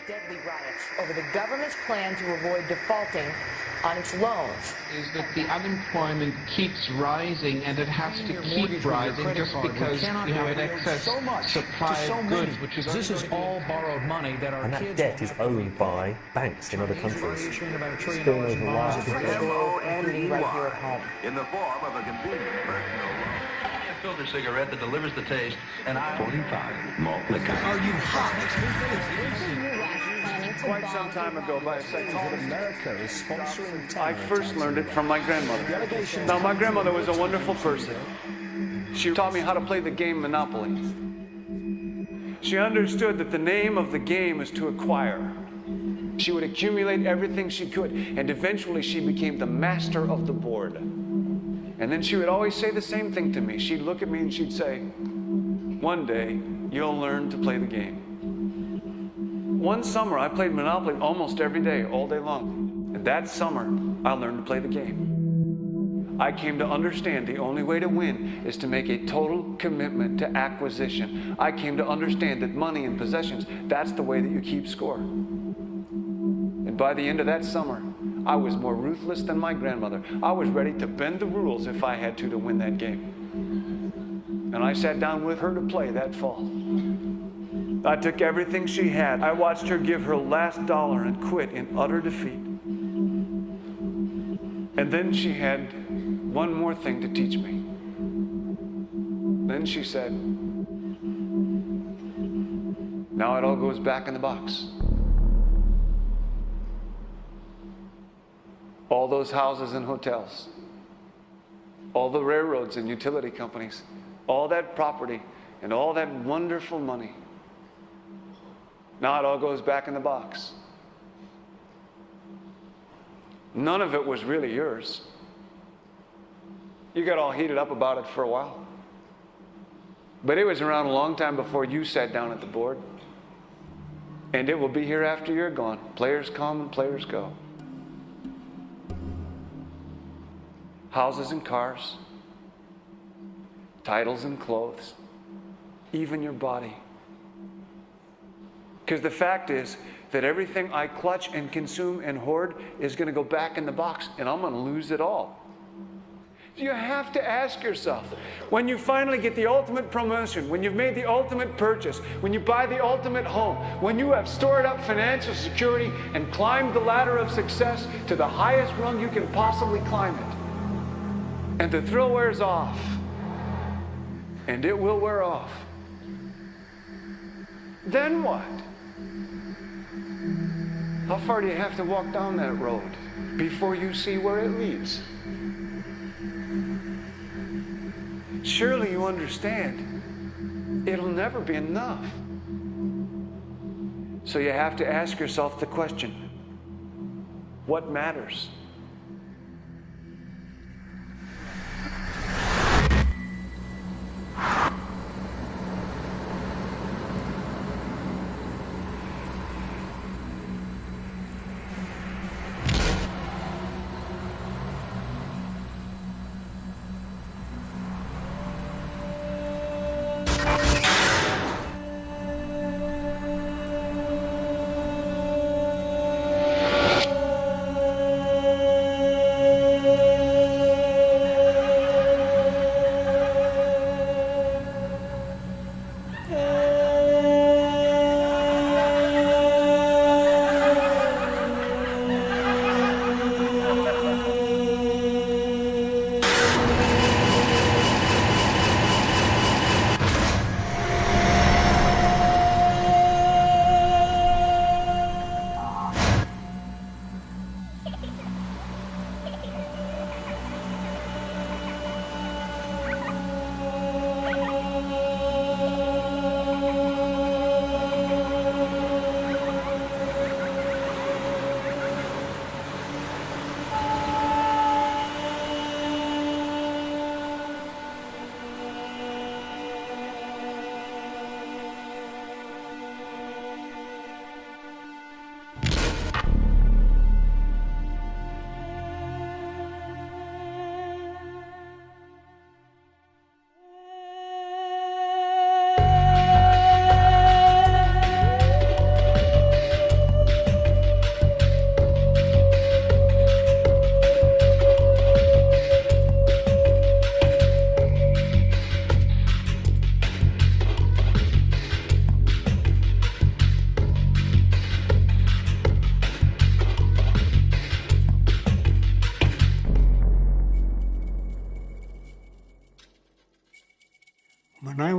deadly riots over the government's plan to avoid defaulting on its loans. Is that the unemployment keeps rising, and it has to keep rising just because you have an excess supply of goods, which is this is all borrowed money that our and that kids debt is owned by banks in other countries. $1 trillion large MONEY right here at home. In the form of a convenient personal loan. A filter cigarette that delivers the taste, and 45 malt liquor. Are you hot? Quite some time ago by a second. America is sponsoring I first learned it from my grandmother. Now, my grandmother was a wonderful person. She taught me how to play the game Monopoly. She understood that the name of the game is to acquire. She would accumulate everything she could, and eventually she became the master of the board. And then she would always say the same thing to me. She'd look at me and she'd say, "One day, you'll learn to play the game." One summer, I played Monopoly almost every day, all day long. And that summer, I learned to play the game. I came to understand the only way to win is to make a total commitment to acquisition. I came to understand that money and possessions, that's the way that you keep score. And by the end of that summer, I was more ruthless than my grandmother. I was ready to bend the rules if I had to win that game. And I sat down with her to play that fall. I took everything she had. I watched her give her last dollar and quit in utter defeat. And then she had one more thing to teach me. Then she said, "Now it all goes back in the box." All those houses and hotels, all the railroads and utility companies, all that property and all that wonderful money. Now it all goes back in the box. None of it was really yours. You got all heated up about it for a while. But it was around a long time before you sat down at the board. And it will be here after you're gone. Players come and players go. Houses and cars, titles and clothes, even your body. Because the fact is that everything I clutch and consume and hoard is going to go back in the box, and I'm going to lose it all. You have to ask yourself, when you finally get the ultimate promotion, when you've made the ultimate purchase, when you buy the ultimate home, when you have stored up financial security and climbed the ladder of success to the highest rung you can possibly climb it, and the thrill wears off, and it will wear off, then what? How far do you have to walk down that road before you see where it leads? Surely you understand, it'll never be enough. So you have to ask yourself the question, what matters?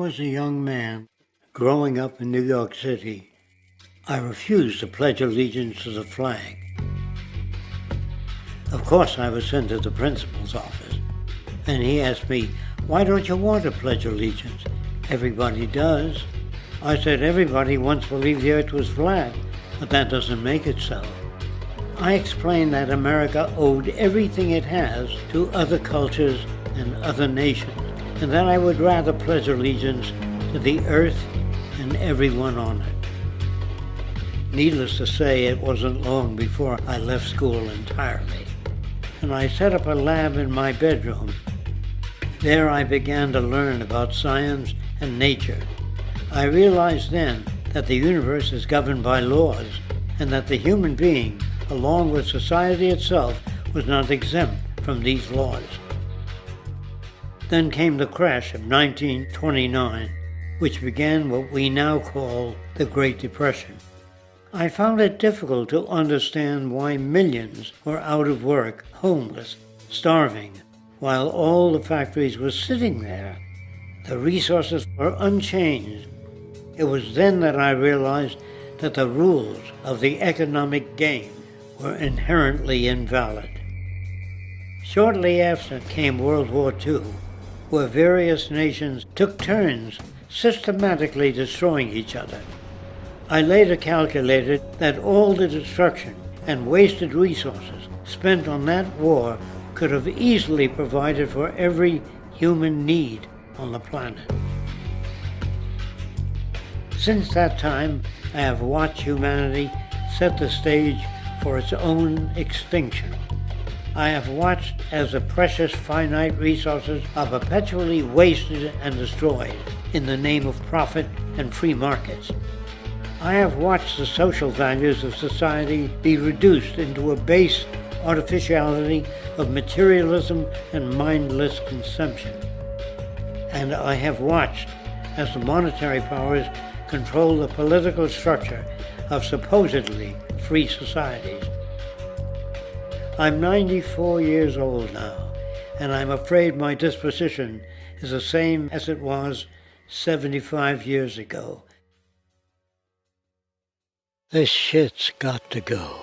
was a young man growing up in New York City, I refused to pledge allegiance to the flag. Of course, I was sent to the principal's office, and he asked me, "Why don't you want to pledge allegiance? Everybody does." I said, "Everybody once believed the earth was flat, but that doesn't make it so." I explained that America owed everything it has to other cultures and other nations, and that I would rather pledge allegiance to the earth and everyone on it. Needless to say, it wasn't long before I left school entirely, and I set up a lab in my bedroom. There I began to learn about science and nature. I realized then that the universe is governed by laws, and that the human being, along with society itself, was not exempt from these laws. Then came the crash of 1929, which began what we now call the Great Depression. I found it difficult to understand why millions were out of work, homeless, starving, while all the factories were sitting there. The resources were unchanged. It was then that I realized that the rules of the economic game were inherently invalid. Shortly after came World War II, where various nations took turns systematically destroying each other. I later calculated that all the destruction and wasted resources spent on that war could have easily provided for every human need on the planet. Since that time, I have watched humanity set the stage for its own extinction. I have watched as the precious finite resources are perpetually wasted and destroyed in the name of profit and free markets. I have watched the social values of society be reduced into a base artificiality of materialism and mindless consumption. And I have watched as the monetary powers control the political structure of supposedly free societies. I'm 94 years old now, and I'm afraid my disposition is the same as it was 75 years ago. This shit's got to go.